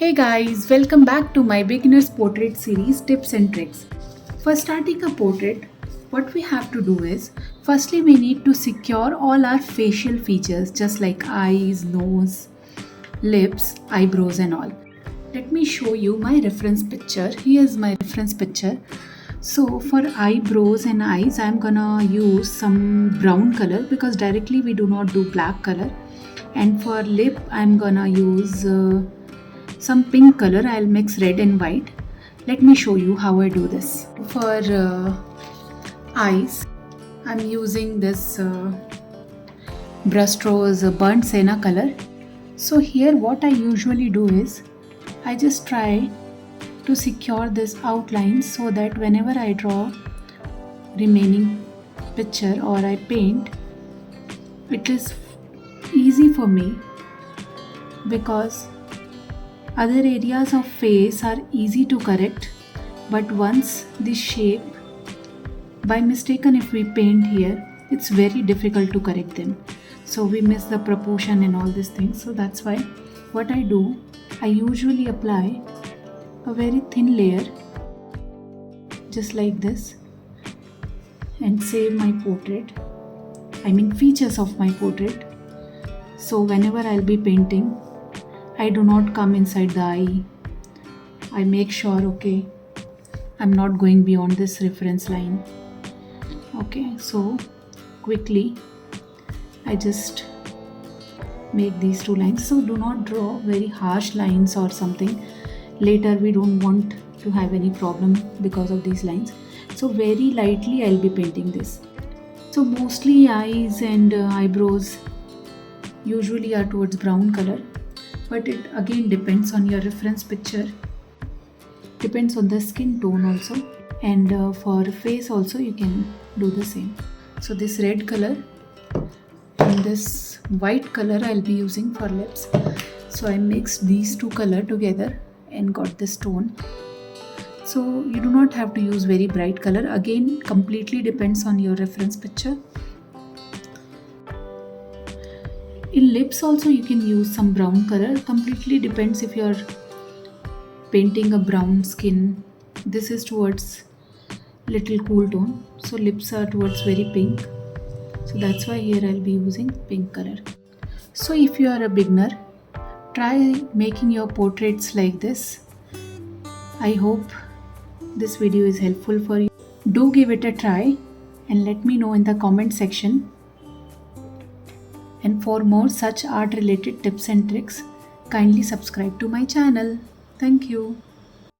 Hey guys, welcome back to my beginner's portrait series tips and tricks. For starting a portrait, what we have to do is firstly we need to secure all our facial features just like eyes, nose, lips, eyebrows and all. Let me show you my reference picture. Here's my reference picture. So for eyebrows and eyes, I'm gonna use some brown color because directly we do not do black color. And for lip, I'm gonna use some pink color. I'll mix red and white. Let me show you how I do this. For eyes, I'm using this Brustro's burnt Sienna color. So here what I usually do is I just try to secure this outline so that whenever I draw remaining picture or I paint, it is easy for me because other areas of face are easy to correct, but once this shape, by mistaken if we paint here, it's very difficult to correct them. So we miss the proportion and all these things. So that's why what I do, I usually apply a very thin layer just like this and save my portrait. I mean features of my portrait. So whenever I'll be painting, I do not come inside the eye. I make sure, okay, I'm not going beyond this reference line. Okay, so quickly I just make these two lines. So do not draw very harsh lines or something. Later we don't want to have any problem because of these lines. So very lightly I'll be painting this. So mostly eyes and eyebrows usually are towards brown color. But it again depends on your reference picture, depends on the skin tone also, and for face also you can do the same. So this red color and this white color I'll be using for lips. So I mixed these two color together and got this tone. So you do not have to use very bright color, again completely depends on your reference picture. In lips also you can use some brown color, completely depends if you're painting a brown skin. This is towards little cool tone, so lips are towards very pink. So that's why here I'll be using pink color. So if you are a beginner, try making your portraits like this. I hope this video is helpful for you. Do give it a try and let me know in the comment section. And for more such art related tips and tricks, kindly subscribe to my channel. Thank you.